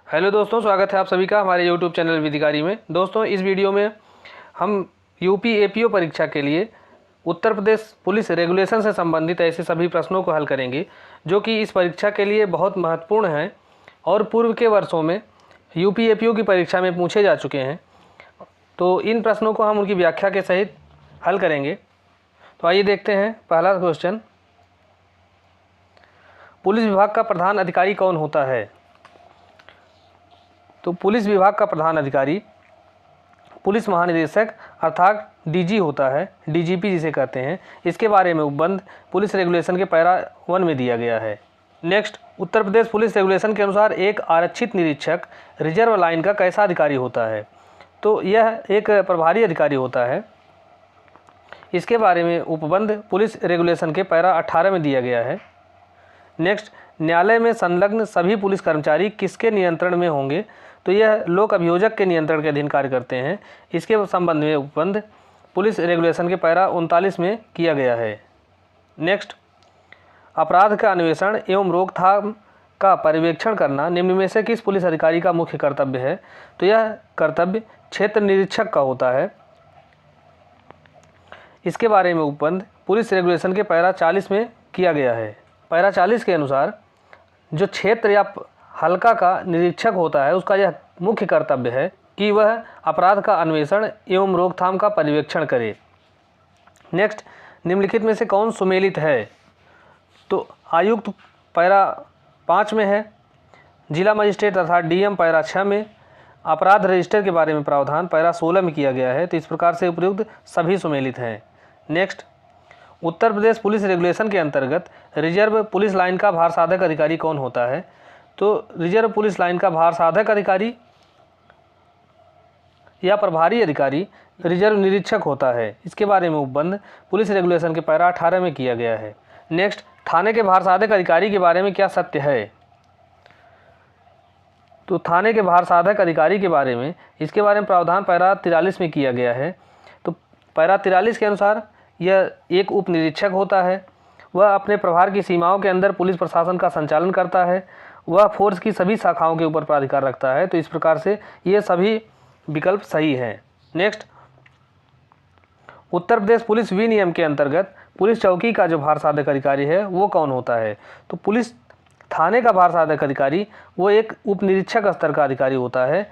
Hello दोस्तों, स्वागत है आप सभी का हमारे यूट्यूब चैनल विधिकारी में। दोस्तों, इस वीडियो में हम यूपी एपीओ परीक्षा के लिए उत्तर प्रदेश पुलिस रेगुलेशन से संबंधित ऐसे सभी प्रश्नों को हल करेंगे जो कि इस परीक्षा के लिए बहुत महत्वपूर्ण हैं और पूर्व के वर्षों में यूपी एपीओ की परीक्षा में पूछे जा चुके हैं। तो इन प्रश्नों को हम उनकी व्याख्या के सहित हल करेंगे। तो आइए देखते हैं। पहला क्वेश्चन, पुलिस विभाग का प्रधान अधिकारी कौन होता है? तो पुलिस विभाग का प्रधान अधिकारी पुलिस महानिदेशक अर्थात डीजी होता है, डीजीपी जिसे कहते हैं। इसके बारे में उपबंध पुलिस रेगुलेशन के पैरा 1 में दिया गया है। Next, Uttar Pradesh police regulation के अनुसार एक आरक्षित निरीक्षक रिजर्व लाइन का कैसा अधिकारी होता है? तो यह एक प्रभारी अधिकारी होता है। इसके बारे में उपबंध पुलिस रेगुलेशन के पैरा 18 में दिया गया है। नेक्स्ट, न्यायालय में संलग्न सभी पुलिस कर्मचारी किसके नियंत्रण में होंगे? तो यह लोक अभियोजक के नियंत्रण के अधीन कार्य करते हैं। इसके संबंध में उपबंध पुलिस रेगुलेशन के पैरा 39 में किया गया है। नेक्स्ट, अपराध का अन्वेषण एवं रोकथाम का पर्यवेक्षण करना निम्न में से किस पुलिस अधिकारी का मुख्य कर्तव्य है? तो यह कर्तव्य क्षेत्र निरीक्षक का होता है। इसके बारे में उपबंध पुलिस रेगुलेशन के पैरा 40 में किया गया है। पैरा 40 के अनुसार जो क्षेत्र या हल्का का निरीक्षक होता है उसका यह मुख्य कर्तव्य है कि वह अपराध का अन्वेषण एवं रोकथाम का पर्यवेक्षण करे। नेक्स्ट, निम्नलिखित में से कौन सुमेलित है? तो आयुक्त पैरा 5 में है, जिला मजिस्ट्रेट अर्थात डीएम पैरा 6 में, अपराध रजिस्टर के बारे में प्रावधान पैरा 16 में किया गया है। तो इस प्रकार से उपयुक्त सभी सुमेलित हैं। Next, Uttar Pradesh police regulation के अंतर्गत रिजर्व पुलिस लाइन का भार साधक अधिकारी कौन होता है? तो रिजर्व पुलिस लाइन का भार साधक अधिकारी या प्रभारी अधिकारी रिजर्व निरीक्षक होता है। इसके बारे में उपबंध पुलिस रेगुलेशन के पैरा 18 में किया गया है। नेक्स्ट, थाने के भार साधक अधिकारी के बारे में क्या सत्य है? तो थाने के भार साधक अधिकारी के बारे में इसके बारे में प्रावधान पैरा 43 में किया गया है। तो पैरा 43 के अनुसार यह एक उप निरीक्षक होता है। वह अपने प्रभार की सीमाओं के अंदर पुलिस प्रशासन का संचालन करता है। वह फोर्स की सभी शाखाओं के ऊपर प्राधिकार रखता है। तो इस प्रकार से ये सभी विकल्प सही हैं। नेक्स्ट, उत्तर प्रदेश पुलिस विनियम के अंतर्गत पुलिस चौकी का जो भार साधक अधिकारी है वो कौन होता है? तो पुलिस थाने का भार साधक अधिकारी वो एक उप निरीक्षक स्तर का अधिकारी होता है,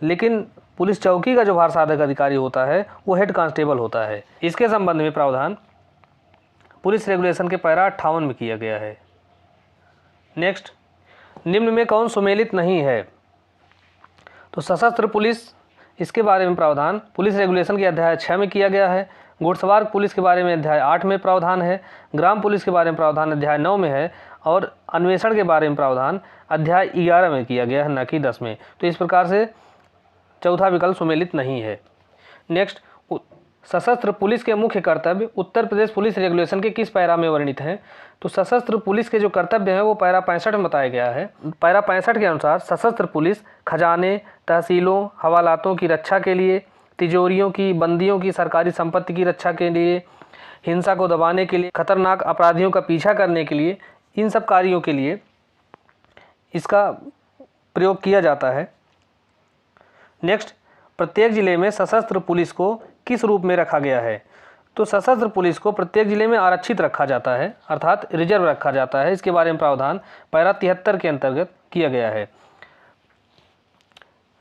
लेकिन पुलिस चौकी का जो भार साधक अधिकारी होता है वो हेड कांस्टेबल होता है। इसके संबंध में प्रावधान पुलिस रेगुलेशन के पैरा 58 में किया गया है। नेक्स्ट, निम्न में कौन सुमेलित नहीं है? तो सशस्त्र पुलिस, इसके बारे में प्रावधान पुलिस रेगुलेशन के अध्याय 6 में किया गया है। घुड़सवार पुलिस के बारे में अध्याय 8 में प्रावधान है। ग्राम पुलिस के बारे में प्रावधान अध्याय 9 में है और अन्वेषण के बारे में प्रावधान अध्याय 11 में किया गया है, न कि 10 में। तो इस प्रकार से चौथा विकल्प सुमेलित नहीं है। नेक्स्ट, सशस्त्र पुलिस के मुख्य कर्तव्य उत्तर प्रदेश पुलिस रेगुलेशन के किस पैरा में वर्णित हैं? तो सशस्त्र पुलिस के जो कर्तव्य हैं वो पैरा 65 में बताया गया है। पैरा 65 के अनुसार सशस्त्र पुलिस खजाने, तहसीलों, हवालातों की रक्षा के लिए, तिजोरियों की, बंदियों की, सरकारी संपत्ति की रक्षा के लिए, हिंसा को दबाने के लिए, खतरनाक अपराधियों का पीछा करने के लिए, इन सब कार्यों के लिए इसका प्रयोग किया जाता है। नेक्स्ट, प्रत्येक जिले में सशस्त्र पुलिस को किस रूप में रखा गया है? तो सशस्त्र पुलिस को प्रत्येक जिले में आरक्षित रखा जाता है अर्थात रिजर्व रखा जाता है। इसके बारे में प्रावधान पैरा 73 के अंतर्गत किया गया है।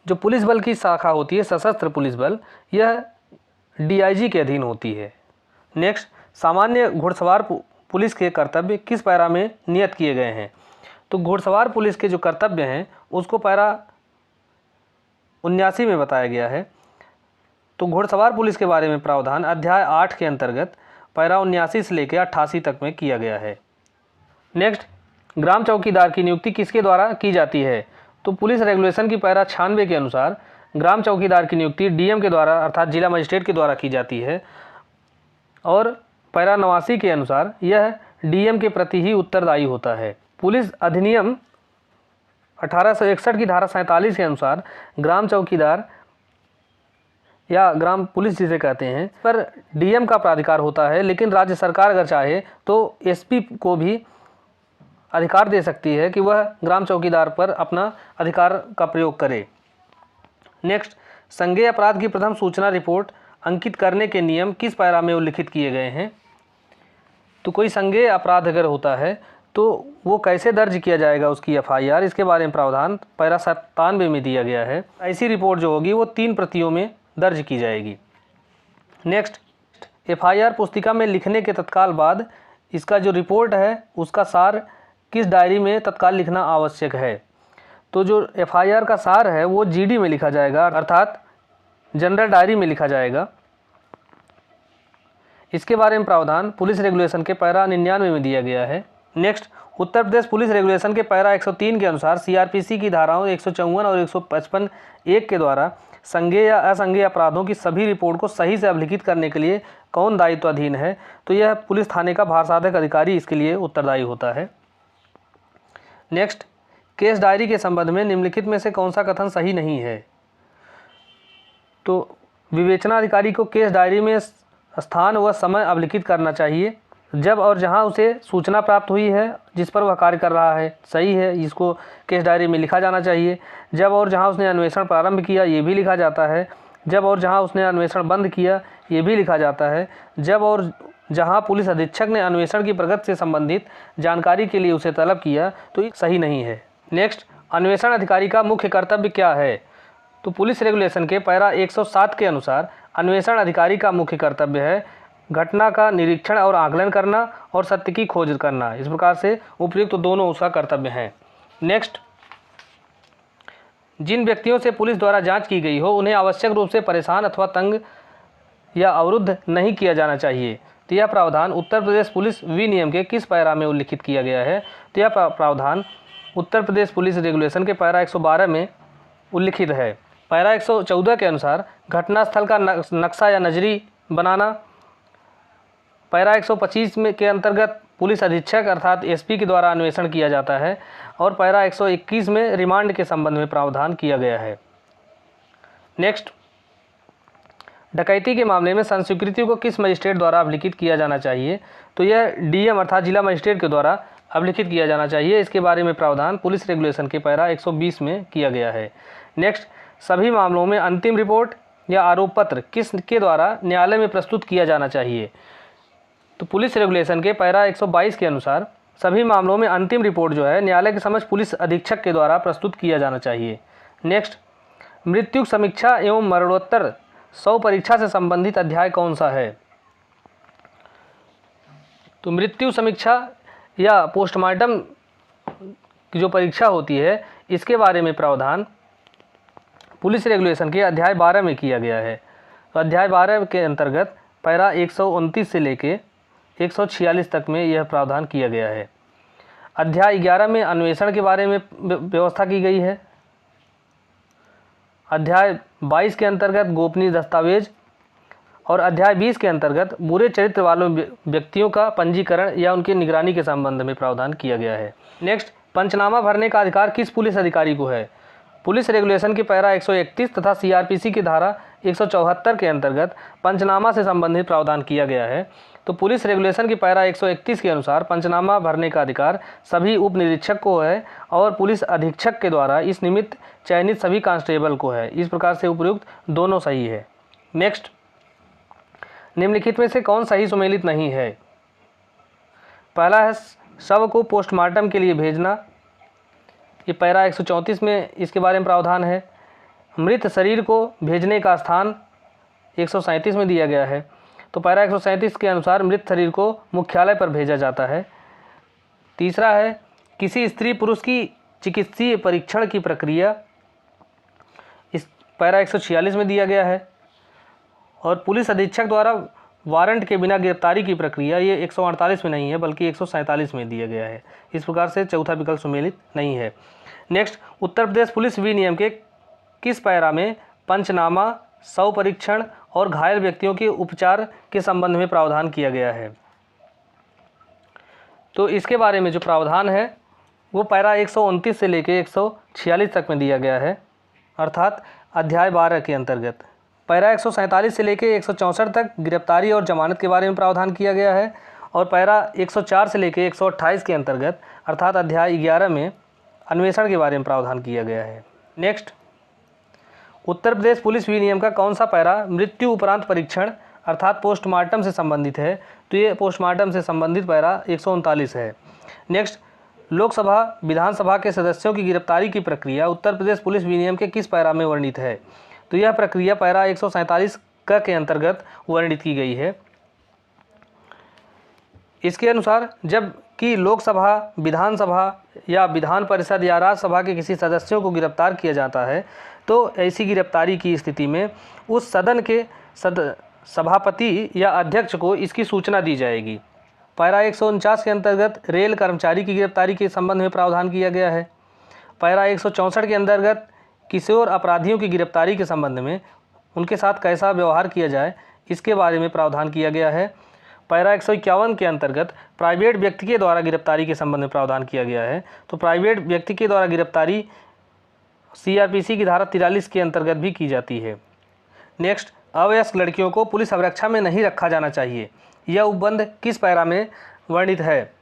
जो पुलिस बल की शाखा होती है सशस्त्र पुलिस बल, यह डीआईजी के अधीन होती है। नेक्स्ट, सामान्य घुड़सवार पुलिस के कर्तव्य किस पैरा में नियत किए गए हैं? तो घुड़सवार पुलिस के जो कर्तव्य हैं उसको पैरा 79 में बताया गया है। तो घुड़सवार पुलिस के बारे में प्रावधान अध्याय 8 के अंतर्गत पैरा 79 से लेकर 88 तक में किया गया है। नेक्स्ट, ग्राम चौकीदार की नियुक्ति किसके द्वारा की जाती है? तो पुलिस रेगुलेशन की पैरा 96 के अनुसार ग्राम चौकीदार की नियुक्ति डीएम के द्वारा अर्थात जिला मजिस्ट्रेट के द्वारा की जाती है और पैरा 89 के अनुसार यह डीएम के प्रति ही उत्तरदायी होता है। पुलिस अधिनियम 1861 की धारा 47 के अनुसार ग्राम चौकीदार या ग्राम पुलिस जिसे कहते हैं पर डीएम का प्राधिकार होता है, लेकिन राज्य सरकार अगर चाहे तो एसपी को भी अधिकार दे सकती है कि वह ग्राम चौकीदार पर अपना अधिकार का प्रयोग करे। नेक्स्ट, संज्ञेय अपराध की प्रथम सूचना रिपोर्ट अंकित करने के नियम किस पैरा में उल्लिखित किए गए हैं? तो कोई संज्ञेय अपराध अगर होता है तो वो कैसे दर्ज किया जाएगा उसकी FIR, इसके बारे में प्रावधान पैरा 97 में दिया गया है। ऐसी रिपोर्ट जो होगी वो 3 प्रतियों में दर्ज की जाएगी। नेक्स्ट, FIR पुस्तिका में लिखने के तत्काल बाद इसका जो रिपोर्ट है उसका सार किस डायरी में तत्काल लिखना आवश्यक है? तो जो FIR का सार है वो GD में लिखा जाएगा, अर्थात जनरल डायरी में लिखा जाएगा। इसके बारे में प्रावधान पुलिस रेगुलेशन के पैरा 99 में दिया गया है। Next, Uttar Pradesh police regulation के पैरा 103 के अनुसार CRPC की धाराओं 154 और 155 1 के द्वारा संज्ञेय या असंज्ञेय अपराधों की सभी रिपोर्ट को सही से अभिलिखित करने के लिए कौन दायित्वाधीन है? तो यह पुलिस थाने का भारसाधक अधिकारी इसके लिए उत्तरदायी होता है। नेक्स्ट, केस डायरी के संबंध में निम्नलिखित में से कौन सा कथन सही नहीं है? तो विवेचना अधिकारी को केस डायरी में स्थान व समय अभिलिखित करना चाहिए। जब और जहां उसे सूचना प्राप्त हुई है जिस पर वह कार्य कर रहा है, सही है, इसको केस डायरी में लिखा जाना चाहिए। जब और जहां उसने अन्वेषण प्रारंभ किया, ये भी लिखा जाता है। जब और जहां उसने अन्वेषण बंद किया, ये भी लिखा जाता है। जब और जहां पुलिस अधीक्षक ने अन्वेषण की प्रगति से संबंधित जानकारी के लिए उसे तलब किया, तो ये सही नहीं है। नेक्स्ट, अन्वेषण अधिकारी का मुख्य कर्तव्य क्या है? तो पुलिस रेगुलेशन के पैरा 107 के अनुसार अन्वेषण अधिकारी का मुख्य कर्तव्य है घटना का निरीक्षण और आकलन करना और सत्य की खोज करना। इस प्रकार से उपयुक्त तो दोनों उसका कर्तव्य हैं। नेक्स्ट, जिन व्यक्तियों से पुलिस द्वारा जांच की गई हो उन्हें आवश्यक रूप से परेशान अथवा तंग या अवरुद्ध नहीं किया जाना चाहिए। तो यह प्रावधान उत्तर प्रदेश पुलिस विनियम के किस पैरा में उल्लिखित किया गया है? तो यह प्रावधान उत्तर प्रदेश पुलिस रेगुलेशन के पैरा 112 में उल्लिखित है। पैरा 114 के अनुसार घटनास्थल का नक्शा या नजरी बनाना। पैरा 125 में के अंतर्गत पुलिस अधीक्षक अर्थात SP के द्वारा अन्वेषण किया जाता है। और पैरा 121 में रिमांड के संबंध में प्रावधान किया गया है। नेक्स्ट, डकैती के मामले में संस्वीकृति को किस मजिस्ट्रेट द्वारा अभिलिखित किया जाना चाहिए? तो यह DM अर्थात जिला मजिस्ट्रेट के द्वारा अभिलिखित किया जाना चाहिए। इसके बारे में प्रावधान पुलिस रेगुलेशन के पैरा 120 में किया गया है। नेक्स्ट, सभी मामलों में अंतिम रिपोर्ट या आरोप पत्र किसके द्वारा न्यायालय में प्रस्तुत किया जाना चाहिए? तो पुलिस रेगुलेशन के पैरा 122 के अनुसार सभी मामलों में अंतिम रिपोर्ट जो है न्यायालय के समक्ष पुलिस अधीक्षक के द्वारा प्रस्तुत किया जाना चाहिए। नेक्स्ट, मृत्यु समीक्षा एवं मरणोत्तर शव परीक्षा से संबंधित अध्याय कौन सा है? तो मृत्यु समीक्षा या पोस्टमार्टम की जो परीक्षा होती है इसके बारे में प्रावधान पुलिस रेगुलेशन के अध्याय 12 में किया गया है। तो अध्याय 12 के अंतर्गत पैरा 129 से लेके 146 तक में यह प्रावधान किया गया है। अध्याय 11 में अन्वेषण के बारे में व्यवस्था की गई है। अध्याय 22 के अंतर्गत गोपनीय दस्तावेज और अध्याय 20 के अंतर्गत बुरे चरित्र वालों व्यक्तियों का पंजीकरण या उनकी निगरानी के संबंध में प्रावधान किया गया है। नेक्स्ट, पंचनामा भरने का अधिकार किस पुलिस अधिकारी को है? पुलिस रेगुलेशन के पैरा 131 तथा CRPC की धारा 174 के अंतर्गत पंचनामा से संबंधित प्रावधान किया गया है। तो पुलिस रेगुलेशन की पैरा 131 के अनुसार पंचनामा भरने का अधिकार सभी उप निरीक्षक को है और पुलिस अधीक्षक के द्वारा इस निमित्त चयनित सभी कांस्टेबल को है। इस प्रकार से उपयुक्त दोनों सही है। नेक्स्ट, निम्नलिखित में से कौन सही सुमेलित नहीं है? पहला है शव को पोस्टमार्टम के लिए भेजना। ये पैरा 134 में इसके बारे में प्रावधान है। मृत शरीर को भेजने का स्थान 137 में दिया गया है। तो पैरा 137 के अनुसार मृत शरीर को मुख्यालय पर भेजा जाता है। तीसरा है किसी स्त्री पुरुष की चिकित्सीय परीक्षण की प्रक्रिया, इस पैरा 146 में दिया गया है। और पुलिस अधीक्षक द्वारा वारंट के बिना गिरफ्तारी की प्रक्रिया, ये 148 में नहीं है बल्कि 147 में दिया गया है। इस प्रकार से चौथा विकल्प सुमेलित नहीं है। नेक्स्ट, उत्तर प्रदेश पुलिस विनियम के किस पैरा में पंचनामा, शव परीक्षण और घायल व्यक्तियों के उपचार के संबंध में प्रावधान किया गया है? तो इसके बारे में जो प्रावधान है वो पैरा 129 से लेकर 146 तक में दिया गया है, अर्थात अध्याय 12 के अंतर्गत। पैरा 147 से लेकर 164 तक गिरफ्तारी और जमानत के बारे में प्रावधान किया गया है। और पैरा 104 से लेकर 128 के अंतर्गत अर्थात अध्याय 11 में अन्वेषण के बारे में प्रावधान किया गया है। नेक्स्ट, उत्तर प्रदेश पुलिस विनियम का कौन सा पैरा मृत्यु उपरांत परीक्षण अर्थात पोस्टमार्टम से संबंधित है? तो ये पोस्टमार्टम से संबंधित पैरा 139 है। नेक्स्ट, लोकसभा विधानसभा के सदस्यों की गिरफ्तारी की प्रक्रिया उत्तर प्रदेश पुलिस विनियम के किस पैरा में वर्णित है? तो यह प्रक्रिया पैरा 147 के अंतर्गत वर्णित की गई है। इसके अनुसार जब कि लोकसभा, विधानसभा या विधान परिषद या राज्यसभा के किसी सदस्यों को गिरफ्तार किया जाता है तो ऐसी गिरफ्तारी की स्थिति में उस सदन के सभापति या अध्यक्ष को इसकी सूचना दी जाएगी। पैरा 149 के अंतर्गत रेल कर्मचारी की गिरफ्तारी के संबंध में प्रावधान किया गया है। पैरा 164 के अंतर्गत किशोर अपराधियों की गिरफ्तारी के संबंध में उनके साथ कैसा व्यवहार किया जाए इसके बारे में प्रावधान किया गया है। पैरा 151 के अंतर्गत प्राइवेट व्यक्ति के द्वारा गिरफ्तारी के संबंध में प्रावधान किया गया है। तो प्राइवेट व्यक्ति के द्वारा गिरफ्तारी CRPC की धारा 43 के अंतर्गत भी की जाती है। नेक्स्ट, अवयस्क लड़कियों को पुलिस अभिरक्षा में नहीं रखा जाना चाहिए, यह उपबंध किस पैरा में वर्णित है?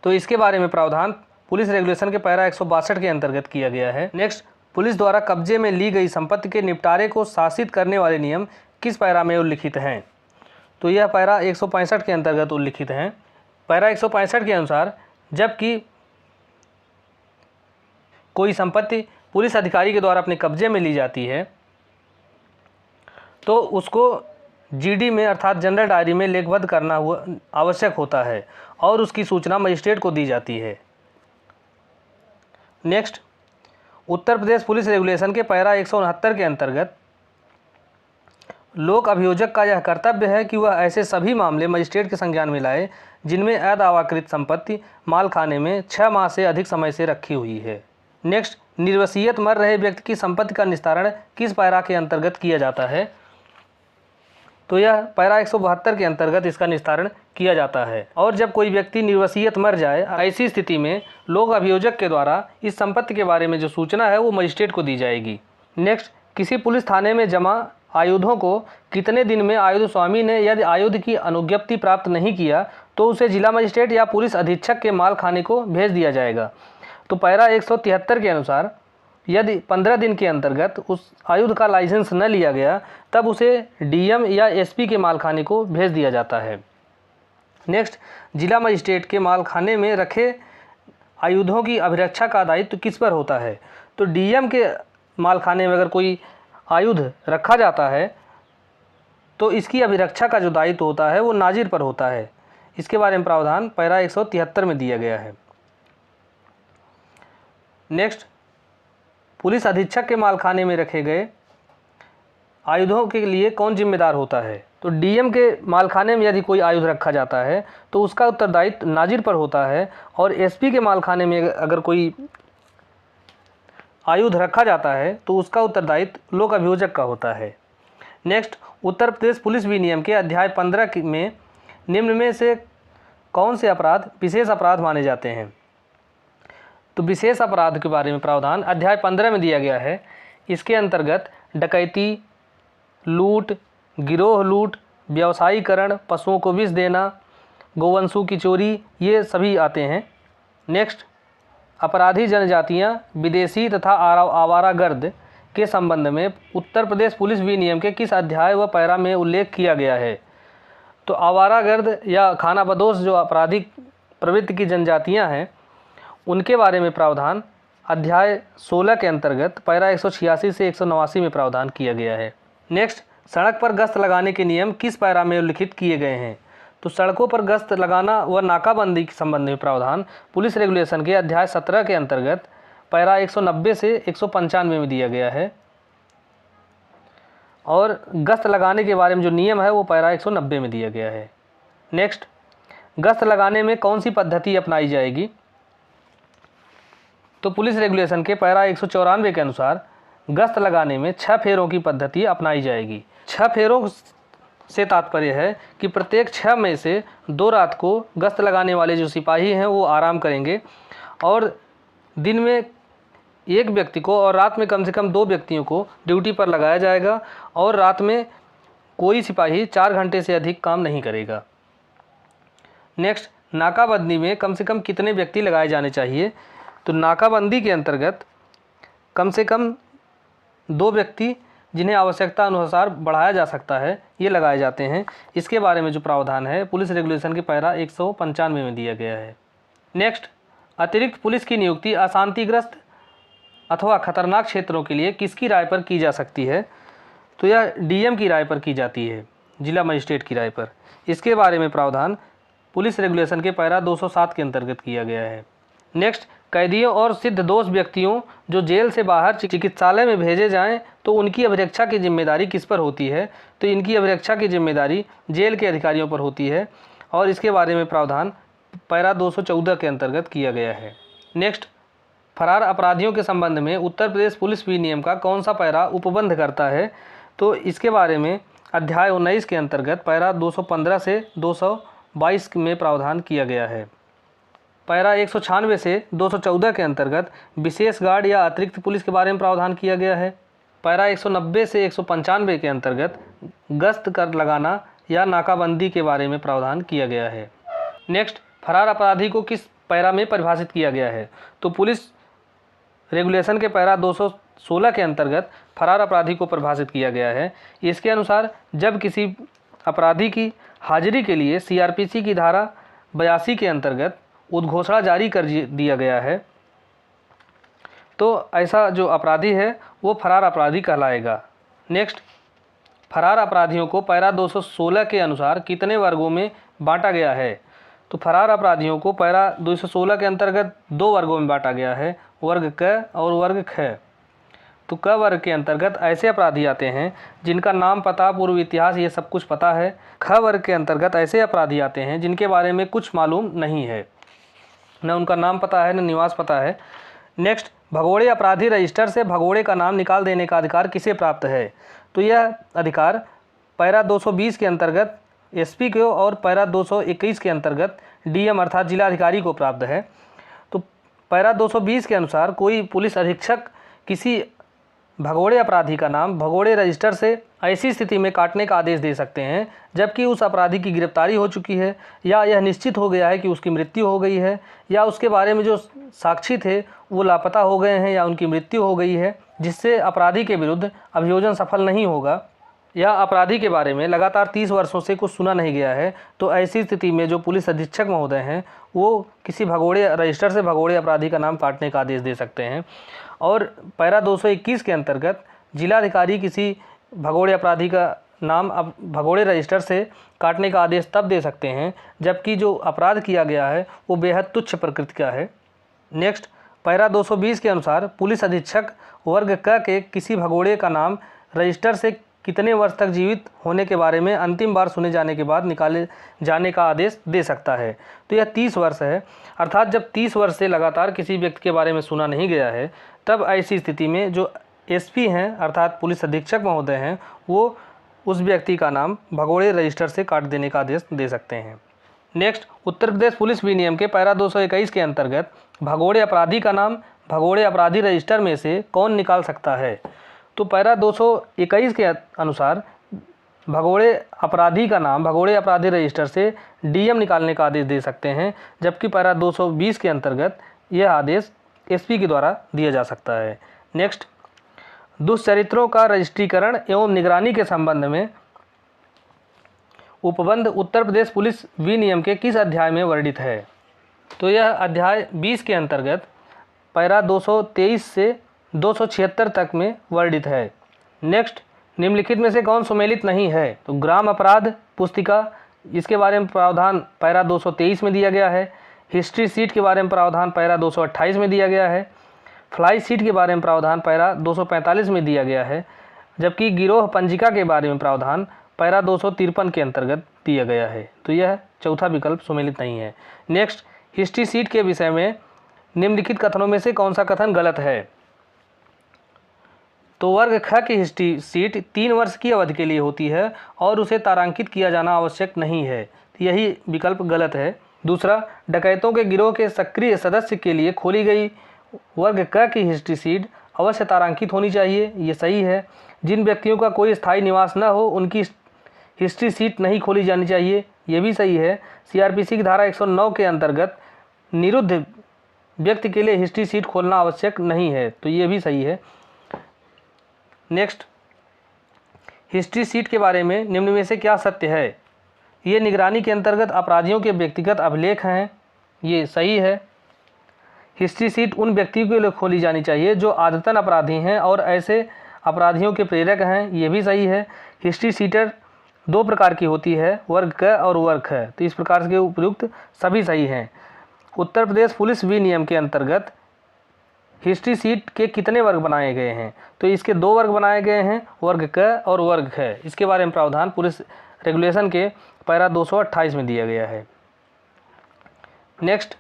तो इसके बारे में प्रावधान पुलिस रेगुलेशन के पैरा 162 के अंतर्गत किया गया है। नेक्स्ट, पुलिस द्वारा कब्जे में ली गई संपत्ति के निपटारे को शासित करने वाले नियम किस पैरा में उल्लिखित हैं? तो यह पैरा 165 के अंतर्गत उल्लिखित हैं। पैरा 165 के अनुसार जबकि कोई संपत्ति पुलिस अधिकारी के द्वारा अपने कब्जे में ली जाती है तो उसको GD में अर्थात जनरल डायरी में लेखबद्ध करना हुआ आवश्यक होता है और उसकी सूचना मजिस्ट्रेट को दी जाती है। Next, Uttar Pradesh police regulation के पैरा 169 के अंतर्गत लोक अभियोजक का यह कर्तव्य है कि वह ऐसे सभी मामले मजिस्ट्रेट के संज्ञान में लाए जिनमें अदावाकृत संपत्ति मालखाने में 6 माह से अधिक समय से रखी हुई है। नेक्स्ट, निर्वसीयत मर रहे व्यक्ति की संपत्ति का निस्तारण किस पैरा के अंतर्गत किया जाता है? तो यह पैरा 172 के अंतर्गत इसका निस्तारण किया जाता है। और जब कोई व्यक्ति निर्वसीयत मर जाए ऐसी स्थिति में लोक अभियोजक के द्वारा इस संपत्ति के बारे में जो सूचना है वो मजिस्ट्रेट को दी जाएगी। नेक्स्ट, किसी पुलिस थाने में जमा आयुधों को कितने दिन में आयुध स्वामी ने यदि आयुध की अनुज्ञप्ति प्राप्त नहीं किया तो उसे जिला मजिस्ट्रेट या पुलिस अधीक्षक के माल खाने को भेज दिया जाएगा। तो पैरा 173 के अनुसार यदि 15 दिन के अंतर्गत उस आयुध का लाइसेंस न लिया गया तब उसे DM या SP के मालखाने को भेज दिया जाता है। नेक्स्ट, जिला मजिस्ट्रेट के मालखाने में रखे आयुधों की अभिरक्षा का दायित्व किस पर होता है? तो DM के मालखाने में अगर कोई आयुध रखा जाता है तो इसकी अभिरक्षा का जो दायित्व होता है वो नाजिर पर होता है। इसके बारे में प्रावधान पैरा 173 में दिया गया है। नेक्स्ट, पुलिस अधीक्षक के मालखाने में रखे गए आयुधों के लिए कौन जिम्मेदार होता है? तो DM के मालखाने में यदि कोई आयुध रखा जाता है तो उसका उत्तरदायित्व नाजिर पर होता है और SP के मालखाने में अगर कोई आयुध रखा जाता है तो उसका उत्तरदायित्व लोक अभियोजक का होता है। नेक्स्ट, उत्तर प्रदेश पुलिस विनियम के अध्याय 15 में निम्न में से कौन से अपराध विशेष अपराध माने जाते हैं? तो विशेष अपराध के बारे में प्रावधान अध्याय 15 में दिया गया है। इसके अंतर्गत डकैती, लूट, गिरोह लूट, व्यवसायीकरण, पशुओं को विष देना, गोवंशों की चोरी, ये सभी आते हैं। नेक्स्ट, अपराधी जनजातियां, विदेशी तथा आवारागर्द के संबंध में उत्तर प्रदेश पुलिस विनियम के किस अध्याय व पैरा में उल्लेख किया गया है? तो आवारागर्द या खानाबदोश जो आपराधिक प्रवृत्ति की जनजातियां हैं उनके बारे में प्रावधान अध्याय 16 के अंतर्गत पैरा 186 से 189 में प्रावधान किया गया है। नेक्स्ट, सड़क पर गश्त लगाने के नियम किस पैरा में उल्लिखित किए गए हैं? तो सड़कों पर गश्त लगाना व नाकाबंदी के संबंध में प्रावधान पुलिस रेगुलेशन के अध्याय 17 के अंतर्गत पैरा 190 से 195 में दिया गया है और गश्त लगाने के बारे में जो नियम है वो पैरा 190 में दिया गया है। नेक्स्ट, गश्त लगाने में कौन सी पद्धति अपनाई जाएगी? तो पुलिस रेगुलेशन के पैरा 194 के अनुसार गश्त लगाने में 6 फेरों की पद्धति अपनाई जाएगी। 6 फेरों से तात्पर्य है कि प्रत्येक 6 में से 2 रात को गश्त लगाने वाले जो सिपाही हैं वो आराम करेंगे और दिन में 1 व्यक्ति को और रात में कम से कम 2 व्यक्तियों को ड्यूटी पर लगाया जाएगा और रात में कोई सिपाही 4 घंटे से अधिक काम नहीं करेगा। नेक्स्ट, नाकाबंदी में कम से कम कितने व्यक्ति लगाए जाने चाहिए? तो नाकाबंदी के अंतर्गत कम से कम 2 व्यक्ति जिन्हें आवश्यकता अनुसार बढ़ाया जा सकता है, ये लगाए जाते हैं। इसके बारे में जो प्रावधान है पुलिस रेगुलेशन के पैरा 195 में दिया गया है। नेक्स्ट, अतिरिक्त पुलिस की नियुक्ति अशांतिग्रस्त अथवा खतरनाक क्षेत्रों के लिए किसकी राय पर की जा सकती है? तो यह डीएम की राय पर की जाती है, जिला मजिस्ट्रेट की राय पर। इसके बारे में प्रावधान पुलिस रेगुलेशन के पैरा 207 के अंतर्गत किया गया है। नेक्स्ट, कैदियों और सिद्ध दोष व्यक्तियों जो जेल से बाहर चिकित्सालय में भेजे जाएं तो उनकी अभिरक्षा की जिम्मेदारी किस पर होती है? तो इनकी अभिरक्षा की जिम्मेदारी जेल के अधिकारियों पर होती है और इसके बारे में प्रावधान पैरा 214 के अंतर्गत किया गया है। नेक्स्ट, फरार अपराधियों के संबंध में उत्तर प्रदेश पुलिस विनियम का कौन सा पैरा उपबंध करता है? तो इसके बारे में अध्याय 19 के अंतर्गत पैरा 215 से 222 में प्रावधान किया गया है। पैरा 196 से 214 के अंतर्गत विशेष गार्ड या अतिरिक्त पुलिस के बारे में प्रावधान किया गया है। पैरा 190 से 195 के अंतर्गत गश्त कर लगाना या नाकाबंदी के बारे में प्रावधान किया गया है। नेक्स्ट, फरार अपराधी को किस पैरा में परिभाषित किया गया है? तो पुलिस रेगुलेशन के पैरा 216 के अंतर्गत फरार अपराधी को परिभाषित किया गया है। इसके अनुसार जब किसी अपराधी की हाजिरी के लिए सीआरपीसी की धारा 82 के अंतर्गत उद्घोषणा जारी कर दिया गया है तो ऐसा जो अपराधी है वो फरार अपराधी कहलाएगा। नेक्स्ट, फरार अपराधियों को पैरा 216 के अनुसार कितने वर्गों में बांटा गया है? तो फरार अपराधियों को पैरा 216 के अंतर्गत 2 वर्गों में बांटा गया है, वर्ग क और वर्ग ख। तो क वर्ग के अंतर्गत ऐसे अपराधी आते हैं जिनका नाम, पता, पूर्व इतिहास ये सब कुछ पता है। ख वर्ग के अंतर्गत ऐसे अपराधी आते हैं जिनके बारे में कुछ मालूम नहीं है, न उनका नाम पता है न निवास पता है। नेक्स्ट, भगोड़े अपराधी रजिस्टर से भगोड़े का नाम निकाल देने का अधिकार किसे प्राप्त है? तो यह अधिकार पैरा 220 के अंतर्गत एसपी को और पैरा 221 के अंतर्गत डीएम अर्थात जिलाधिकारी को प्राप्त है। तो पैरा 220 के अनुसार कोई पुलिस अधीक्षक किसी भगोड़े अपराधी का नाम भगोड़े रजिस्टर से ऐसी स्थिति में काटने का आदेश दे सकते हैं जबकि उस अपराधी की गिरफ्तारी हो चुकी है या यह निश्चित हो गया है कि उसकी मृत्यु हो गई है या उसके बारे में जो साक्षी थे वो लापता हो गए हैं या उनकी मृत्यु हो गई है, जिससे अपराधी के विरुद्ध अभियोजन सफल नहीं होगा या अपराधी के बारे में लगातार 30 वर्षों से कुछ सुना नहीं गया है। तो ऐसी स्थिति में जो पुलिस अधीक्षक महोदय हैं वो किसी भगोड़े रजिस्टर से भगोड़े अपराधी का नाम काटने का आदेश दे सकते हैं। और पैरा 221 के अंतर्गत जिलाधिकारी किसी भगोड़े अपराधी का नाम अब भगोड़े रजिस्टर से काटने का आदेश तब दे सकते हैं जबकि जो अपराध किया गया है वो बेहद तुच्छ प्रकृति का है। नेक्स्ट, पैरा 220 के अनुसार पुलिस अधीक्षक वर्ग क के किसी भगोड़े का नाम रजिस्टर से कितने वर्ष तक जीवित होने के बारे में अंतिम बार सुने जाने के बाद निकाले जाने का आदेश दे सकता है। तो यह 30 वर्ष है, अर्थात जब 30 वर्ष से लगातार किसी व्यक्ति के बारे में सुना नहीं गया है तब ऐसी स्थिति में जो एसपी हैं अर्थात पुलिस अधीक्षक महोदय हैं वो उस व्यक्ति का नाम भगोड़े रजिस्टर से काट देने का आदेश दे सकते हैं। नेक्स्ट, उत्तर प्रदेश पुलिस विनियम के पैरा 221 के अंतर्गत भगोड़े अपराधी का नाम भगोड़े अपराधी रजिस्टर में से कौन निकाल सकता है? तो पैरा 221 के अनुसार भगोड़े अपराधी का नाम भगोड़े अपराधी रजिस्टर से डीएम निकालने का आदेश दे सकते हैं, जबकि पैरा 220 के अंतर्गत यह आदेश एसपी के द्वारा दिया जा सकता है। नेक्स्ट, दुष्चरित्रों का रजिस्ट्रीकरण एवं निगरानी के संबंध में उपबंध उत्तर प्रदेश पुलिस विनियम के किस अध्याय में वर्णित है? तो यह अध्याय 20 के अंतर्गत पैरा 223 से 276 तक में वर्णित है। नेक्स्ट, निम्नलिखित में से कौन सुमेलित नहीं है? तो ग्राम अपराध पुस्तिका, इसके बारे में प्रावधान पैरा 223 में दिया गया है। हिस्ट्री सीट के बारे में प्रावधान पैरा 228 में दिया गया है। फ्लाई सीट के बारे में प्रावधान पैरा 245 में दिया गया है, जबकि गिरोह पंजिका के बारे में प्रावधान पैरा 253 के अंतर्गत दिया गया है। तो यह चौथा विकल्प सुमेलित नहीं है। नेक्स्ट, हिस्ट्री सीट के विषय में निम्नलिखित कथनों में से कौन सा कथन गलत है? तो वर्ग ख की हिस्ट्री सीट 3 वर्ष की अवधि के लिए होती है और उसे तारांकित किया जाना आवश्यक नहीं है, यही विकल्प गलत है। दूसरा, डकैतों के गिरोह के सक्रिय सदस्य के लिए खोली गई वर्ग क की हिस्ट्री सीट अवश्य तारांकित होनी चाहिए, ये सही है। जिन व्यक्तियों का कोई स्थायी निवास न हो उनकी हिस्ट्री सीट नहीं खोली जानी चाहिए, ये भी सही है। सीआरपीसी की धारा 109 के अंतर्गत निरुद्ध व्यक्ति के लिए हिस्ट्री सीट खोलना आवश्यक नहीं है, तो ये भी सही है। नेक्स्ट, हिस्ट्री सीट के बारे में निम्न में से क्या सत्य है? ये निगरानी के अंतर्गत अपराधियों के व्यक्तिगत अभिलेख हैं, ये सही है। हिस्ट्री सीट उन व्यक्तियों के लिए खोली जानी चाहिए जो आदतन अपराधी हैं और ऐसे अपराधियों के प्रेरक हैं, ये भी सही है। हिस्ट्री सीटर 2 प्रकार की होती है, वर्ग क और वर्ग ख, तो इस प्रकार के उपयुक्त सभी सही हैं। उत्तर प्रदेश पुलिस विनियम के अंतर्गत हिस्ट्री सीट के कितने वर्ग बनाए गए हैं? तो इसके 2 वर्ग बनाए गए हैं, वर्ग क और वर्ग ख। इसके बारे में प्रावधान पुलिस रेगुलेशन के पैरा 228 में दिया गया है। नेक्स्ट,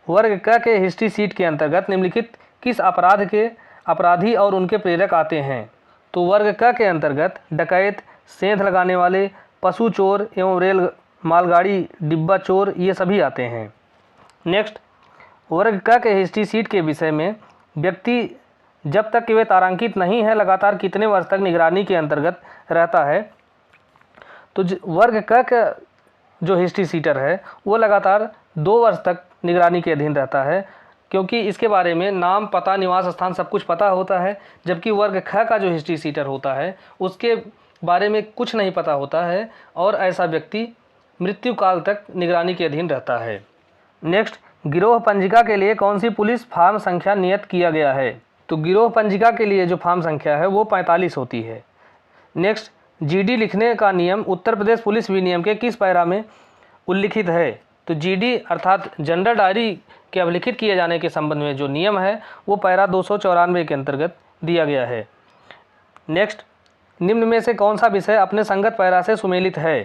वर्ग क के हिस्ट्री सीट के अंतर्गत निम्नलिखित किस अपराध के अपराधी और उनके प्रेरक आते हैं? तो वर्ग क के अंतर्गत डकैत, सेंध लगाने वाले, पशु चोर एवं रेल मालगाड़ी डिब्बा चोर, ये सभी आते हैं। नेक्स्ट, वर्ग क के हिस्ट्री सीट के विषय में व्यक्ति जब तक कि वे तारांकित नहीं है लगातार कितने वर्ष तक निगरानी के अंतर्गत रहता है? तो वर्ग क का जो हिस्ट्री सीटर है वो लगातार 2 वर्ष तक निगरानी के अधीन रहता है, क्योंकि इसके बारे में नाम, पता, निवास स्थान सब कुछ पता होता है। जबकि वर्ग ख का जो हिस्ट्री सीटर होता है उसके बारे में कुछ नहीं पता होता है और ऐसा व्यक्ति मृत्यु काल तक निगरानी के अधीन रहता है। नेक्स्ट, गिरोह पंजिका के लिए कौन सी पुलिस फार्म संख्या नियत किया गया है? तो गिरोह पंजिका के लिए जो फार्म संख्या है वो 45 होती है। नेक्स्ट, जीडी लिखने का नियम उत्तर प्रदेश पुलिस विनियम के किस पैरा में उल्लिखित है? तो जीडी अर्थात जनरल डायरी के अभिलिखित किए जाने के संबंध में जो नियम है वो पैरा 294 के अंतर्गत दिया गया है। नेक्स्ट, निम्न में से कौन सा विषय अपने संगत पैरा से सुमेलित है?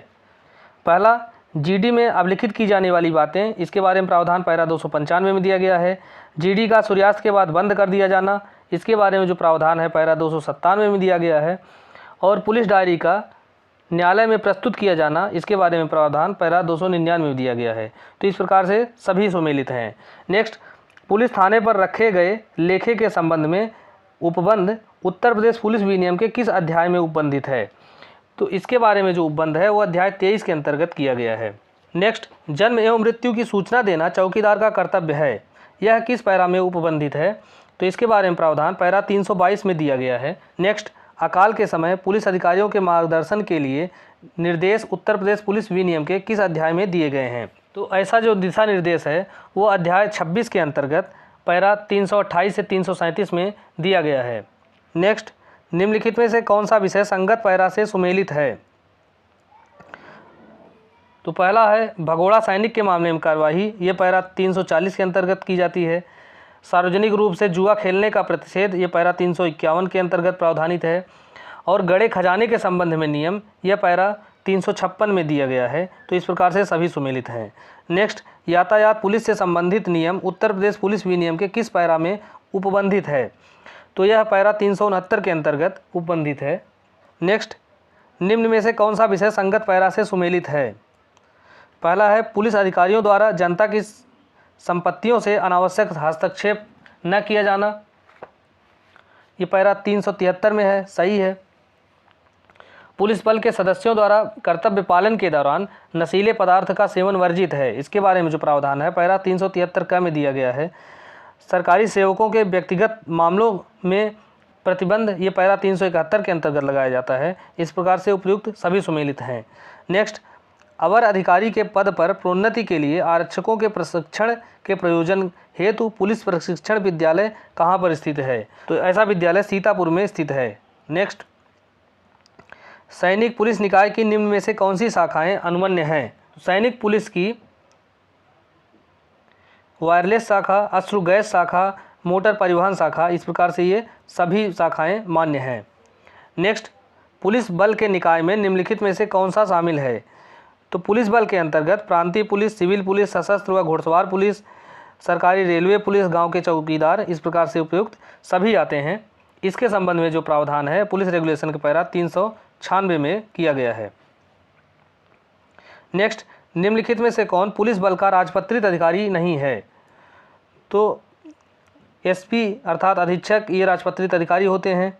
पहला, जीडी में अभिलिखित की जाने वाली बातें, इसके बारे में प्रावधान पैरा 295 में दिया गया है। जीडी का सूर्यास्त के बाद बंद कर दिया जाना, इसके बारे में जो प्रावधान है पैरा 297 में दिया गया है। और पुलिस डायरी का न्यायालय में प्रस्तुत किया जाना, इसके बारे में प्रावधान पैरा 299 में दिया गया है। तो इस प्रकार से सभी सुमेलित हैं। नेक्स्ट, पुलिस थाने पर रखे गए लेखे के संबंध में उपबंध उत्तर प्रदेश पुलिस विनियम के किस अध्याय में उपबंधित है? तो इसके बारे में जो उपबंध है वो अध्याय 23 के अंतर्गत किया गया है। नेक्स्ट, जन्म एवं मृत्यु की सूचना देना चौकीदार का कर्तव्य है, यह किस पैरा में उपबंधित है? तो इसके बारे में प्रावधान पैरा 322 में दिया गया है। नेक्स्ट, अकाल के समय पुलिस अधिकारियों के मार्गदर्शन के लिए निर्देश उत्तर प्रदेश पुलिस विनियम के किस अध्याय में दिए गए हैं? तो ऐसा जो दिशा निर्देश है वो अध्याय 26 के अंतर्गत पैरा 328 से 337 में दिया गया है। नेक्स्ट, निम्नलिखित में से कौन सा विषय संगत पैरा से सुमेलित है? तो पहला है भगोड़ा सैनिक के मामले में कार्यवाही, ये पैरा 340 के अंतर्गत की जाती है। सार्वजनिक रूप से जुआ खेलने का प्रतिषेध, ये पैरा 351 के अंतर्गत प्रावधानित है। और गड़े खजाने के संबंध में नियम, यह पैरा 356 में दिया गया है। तो इस प्रकार से सभी सुमेलित हैं। नेक्स्ट, यातायात पुलिस से संबंधित नियम उत्तर प्रदेश पुलिस विनियम के किस पैरा में उपबंधित है? तो यह पैरा 369 के अंतर्गत उपबंधित है। नेक्स्ट, निम्न में से कौन सा विषय संगत पैरा से सुमेलित है? पहला है पुलिस अधिकारियों द्वारा जनता की संपत्तियों से अनावश्यक हस्तक्षेप न किया जाना, ये पैरा 373 में है, सही है। पुलिस बल के सदस्यों द्वारा कर्तव्य पालन के दौरान नशीले पदार्थ का सेवन वर्जित है, इसके बारे में जो प्रावधान है पैरा 373 का में दिया गया है। सरकारी सेवकों के व्यक्तिगत मामलों में प्रतिबंध, ये पैरा 371 के अंतर्गत लगाया जाता है। इस प्रकार से उपयुक्त सभी सुमेलित हैं। नेक्स्ट, अवर अधिकारी के पद पर प्रोन्नति के लिए आरक्षकों के प्रशिक्षण के प्रयोजन हेतु पुलिस प्रशिक्षण विद्यालय कहाँ पर स्थित है? तो ऐसा विद्यालय सीतापुर में स्थित है। नेक्स्ट, सैनिक पुलिस निकाय की निम्न में से कौन सी शाखाएं अनुमन्य हैं? सैनिक पुलिस की वायरलेस शाखा, अश्रु गैस शाखा, मोटर परिवहन शाखा, इस प्रकार से ये सभी शाखाएं मान्य हैं। नेक्स्ट, पुलिस बल के निकाय में निम्नलिखित में से कौन सा शामिल है? तो पुलिस बल के अंतर्गत प्रांतीय पुलिस, सिविल पुलिस, सशस्त्र व घुड़सवार पुलिस, सरकारी रेलवे पुलिस, गांव के चौकीदार, इस प्रकार से उपयुक्त सभी आते हैं। इसके संबंध में जो प्रावधान है पुलिस रेगुलेशन के पैरा 396 में किया गया है। नेक्स्ट, निम्नलिखित में से कौन पुलिस बल का राजपत्रित अधिकारी नहीं है? तो एसपी अर्थात अधीक्षक ये राजपत्रित अधिकारी होते हैं।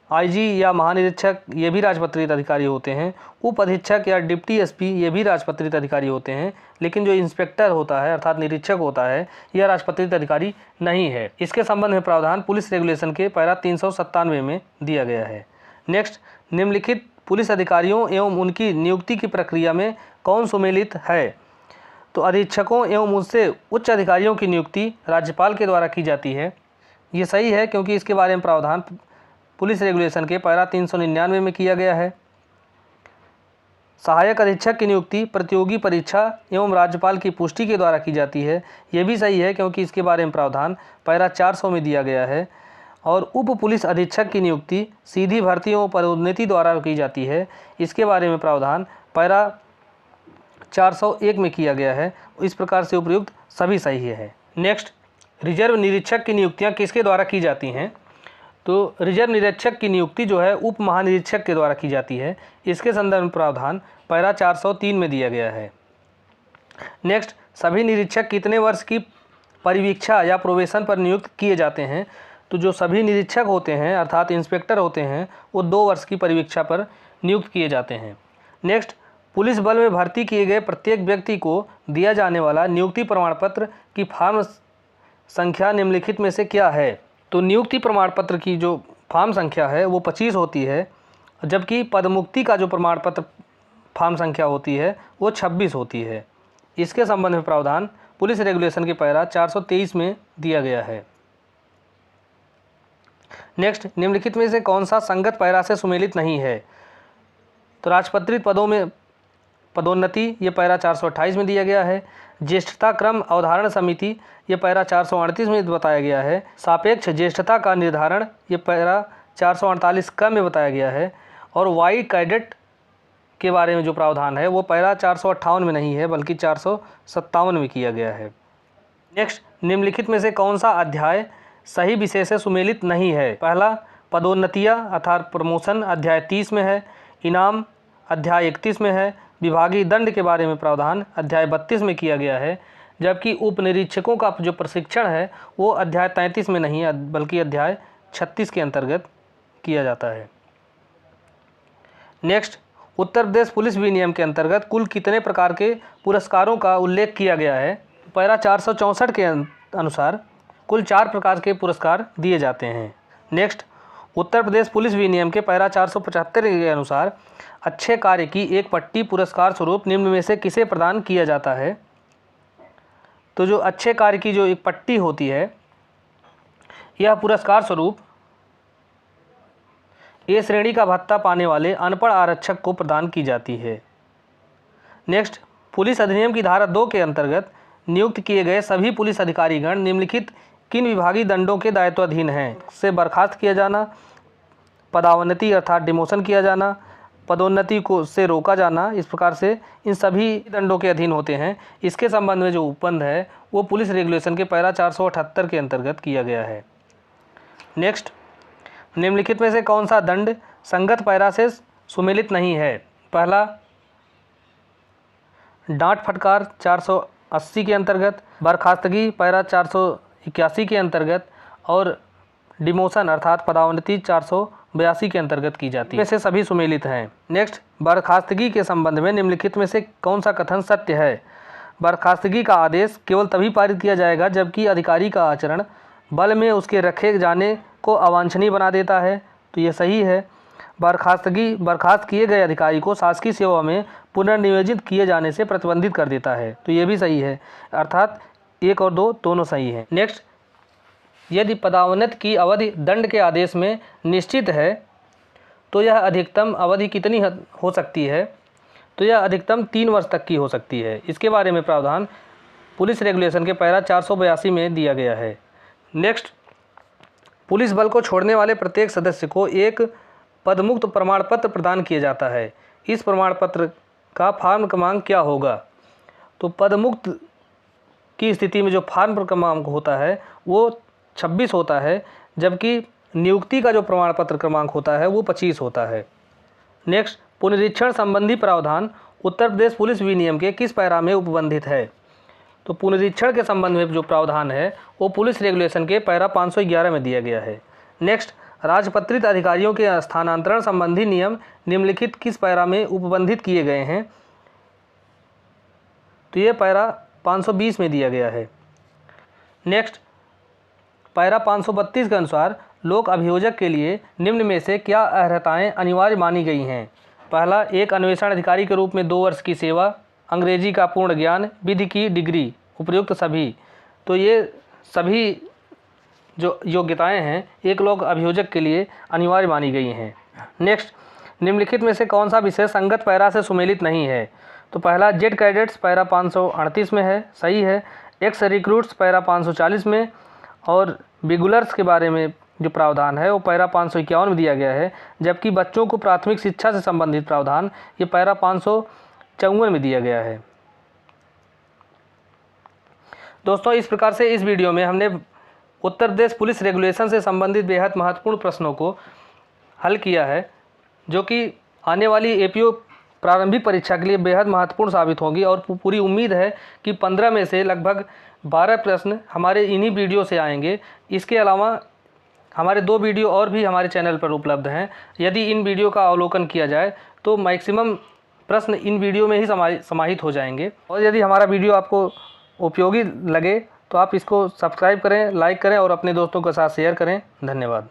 आईजी या महानिरीक्षक ये भी राजपत्रित अधिकारी होते हैं। उप अधीक्षक या डिप्टी एसपी ये भी राजपत्रित अधिकारी होते हैं, लेकिन जो इंस्पेक्टर होता है अर्थात निरीक्षक होता है यह राजपत्रित अधिकारी नहीं है। इसके संबंध में प्रावधान पुलिस रेगुलेशन के पैरा 397 में दिया गया है। नेक्स्ट, निम्नलिखित पुलिस अधिकारियों एवं उनकी नियुक्ति की प्रक्रिया में कौन सुमेलित है? तो अधीक्षकों एवं उससे उच्च अधिकारियों की नियुक्ति राज्यपाल के द्वारा की जाती है। ये सही है क्योंकि इसके बारे में प्रावधान पुलिस रेगुलेशन के पैरा 399 में किया गया है। सहायक अधीक्षक की नियुक्ति प्रतियोगी परीक्षा एवं राज्यपाल की पुष्टि के द्वारा की जाती है। ये भी सही है क्योंकि इसके बारे में प्रावधान पैरा 400 में दिया गया है। और उप पुलिस अधीक्षक की नियुक्ति सीधी भर्ती एवं पदोन्नति द्वारा की जाती है। इसके बारे में प्रावधान पैरा 401 में किया गया है। इस प्रकार से उपयुक्त सभी सही है। नेक्स्ट, रिजर्व निरीक्षक की नियुक्तियाँ किसके द्वारा की जाती हैं? तो रिजर्व निरीक्षक की नियुक्ति जो है उप महानिरीक्षक के द्वारा की जाती है। इसके संदर्भ में प्रावधान पैरा 403 में दिया गया है। नेक्स्ट, सभी निरीक्षक कितने वर्ष की परिवीक्षा या प्रोबेशन पर नियुक्त किए जाते हैं? तो जो सभी निरीक्षक होते हैं अर्थात इंस्पेक्टर होते हैं वो 2 वर्ष की परिवीक्षा पर नियुक्त किए जाते हैं। नेक्स्ट, पुलिस बल में भर्ती किए गए प्रत्येक व्यक्ति को दिया जाने वाला नियुक्ति प्रमाण पत्र की फॉर्म संख्या निम्नलिखित में से क्या है? तो नियुक्ति प्रमाण पत्र की जो फॉर्म संख्या है वो 25 होती है, जबकि पदमुक्ति का जो प्रमाण पत्र फॉर्म संख्या होती है वो 26 होती है। इसके संबंध में प्रावधान पुलिस रेगुलेशन के पैरा 423 में दिया गया है। नेक्स्ट, निम्नलिखित में से कौन सा संगत पैरा से सुमेलित नहीं है? तो राजपत्रित पदों में पदोन्नति ये पैरा 428 में दिया गया है। ज्येष्ठता क्रम अवधारण समिति ये पैरा 438 में बताया गया है। सापेक्ष ज्येष्ठता का निर्धारण ये पैरा 448 क में बताया गया है। और वाई कैडेट के बारे में जो प्रावधान है वो पैरा 458 में नहीं है बल्कि 457 में किया गया है। नेक्स्ट, निम्नलिखित में से कौन सा अध्याय सही विषय से सुमेलित नहीं है? पहला, पदोन्नतियाँ अर्थात प्रमोशन अध्याय 30 में है। इनाम अध्याय 31 में है। विभागीय दंड के बारे में प्रावधान अध्याय 32 में किया गया है, जबकि उप निरीक्षकों का जो प्रशिक्षण है वो अध्याय 33 में नहीं बल्कि अध्याय 36 के अंतर्गत किया जाता है। नेक्स्ट, उत्तर प्रदेश पुलिस विनियम के अंतर्गत कुल कितने प्रकार के पुरस्कारों का उल्लेख किया गया है? पैरा 464 के अनुसार कुल 4 प्रकार के पुरस्कार दिए जाते हैं। नेक्स्ट, उत्तर प्रदेश पुलिस विनियम के पैरा 475 के अनुसार अच्छे कार्य की एक पट्टी पुरस्कार स्वरूप निम्न में से किसे प्रदान किया जाता है? तो जो अच्छे कार्य की जो एक पट्टी होती है यह पुरस्कार स्वरूप ए श्रेणी का भत्ता पाने वाले अनपढ़ आरक्षक को प्रदान की जाती है। नेक्स्ट, पुलिस अधिनियम की धारा 2 के अंतर्गत नियुक्त किए गए सभी पुलिस अधिकारीगण निम्नलिखित किन विभागीय दंडों के दायित्वाधीन हैं? से बर्खास्त किया जाना, पदावनति अर्थात डिमोशन किया जाना, पदोन्नति को से रोका जाना, इस प्रकार से इन सभी दंडों के अधीन होते हैं। इसके संबंध में जो उपबंध है वो पुलिस रेगुलेशन के पैरा 478 के अंतर्गत किया गया है। नेक्स्ट, निम्नलिखित में से कौन सा दंड संगत पैरा से सुमेलित नहीं है? पहला, डांट फटकार 480 के अंतर्गत, बर्खास्तगी पैरा 481 के अंतर्गत और डिमोशन अर्थात पदावनति 482 के अंतर्गत की जाती है। में से सभी सुमेलित हैं। नेक्स्ट, बर्खास्तगी के संबंध में निम्नलिखित में से कौन सा कथन सत्य है? बर्खास्तगी का आदेश केवल तभी पारित किया जाएगा जबकि अधिकारी का आचरण बल में उसके रखे जाने को अवांछनीय बना देता है। तो ये सही है। बर्खास्त किए गए अधिकारी को शासकीय सेवा में पुनर्नियोजित किए जाने से प्रतिबंधित कर देता है। तो ये भी सही है, अर्थात 1 और 2 दोनों सही हैं। नेक्स्ट, यदि पदावनत की अवधि दंड के आदेश में निश्चित है तो यह अधिकतम अवधि कितनी हो सकती है? तो यह अधिकतम 3 वर्ष तक की हो सकती है। इसके बारे में प्रावधान पुलिस रेगुलेशन के पैरा 482 में दिया गया है। नेक्स्ट, पुलिस बल को छोड़ने वाले प्रत्येक सदस्य को एक पदमुक्त प्रमाण पत्र प्रदान किया जाता है। इस प्रमाण पत्र का फॉर्म क्रमांक क्या होगा? तो पदमुक्त की स्थिति में जो फॉर्म क्रमांक होता है वो 26 होता है, जबकि नियुक्ति का जो प्रमाण पत्र क्रमांक होता है वो 25 होता है। नेक्स्ट, पुनरीक्षण संबंधी प्रावधान उत्तर प्रदेश पुलिस विनियम के किस पैरा में उपबंधित है? तो पुनरीक्षण के संबंध में जो प्रावधान है वो पुलिस रेगुलेशन के पैरा 511 में दिया गया है। नेक्स्ट, राजपत्रित अधिकारियों के स्थानांतरण संबंधी नियम निम्नलिखित किस पैरा में उपबंधित किए गए हैं? तो ये पैरा 520 में दिया गया है। नेक्स्ट, पैरा 532 के अनुसार लोक अभियोजक के लिए निम्न में से क्या अर्हताएं अनिवार्य मानी गई हैं? पहला, एक अन्वेषण अधिकारी के रूप में 2 वर्ष की सेवा, अंग्रेजी का पूर्ण ज्ञान, विधि की डिग्री, उपयुक्त सभी। तो ये सभी जो योग्यताएं हैं एक लोक अभियोजक के लिए अनिवार्य मानी गई हैं। नेक्स्ट, निम्नलिखित में से कौन सा विषय संगत पैरा से सुमेलित नहीं है? तो पहला, जेड कैडेट्स पैरा 538 में है, सही है। एक्स रिक्रूट्स पैरा 540 में, और बिगुलर्स के बारे में जो प्रावधान है वो पैरा 551 में दिया गया है, जबकि बच्चों को प्राथमिक शिक्षा से संबंधित प्रावधान ये पैरा 554 में दिया गया है। दोस्तों, इस प्रकार से इस वीडियो में हमने उत्तर प्रदेश पुलिस रेगुलेशन से संबंधित बेहद महत्वपूर्ण प्रश्नों को हल किया है, जो कि आने वाली एपीओ प्रारंभिक परीक्षा के लिए बेहद महत्वपूर्ण साबित होंगी। और पूरी उम्मीद है कि 15 में से लगभग 12 प्रश्न हमारे इन्हीं वीडियो से आएंगे। इसके अलावा हमारे 2 वीडियो और भी हमारे चैनल पर उपलब्ध हैं। यदि इन वीडियो का अवलोकन किया जाए तो मैक्सिमम प्रश्न इन वीडियो में ही समाहित हो जाएंगे। और यदि हमारा वीडियो आपको उपयोगी लगे तो आप इसको सब्सक्राइब करें, लाइक करें और अपने दोस्तों के साथ शेयर करें। धन्यवाद।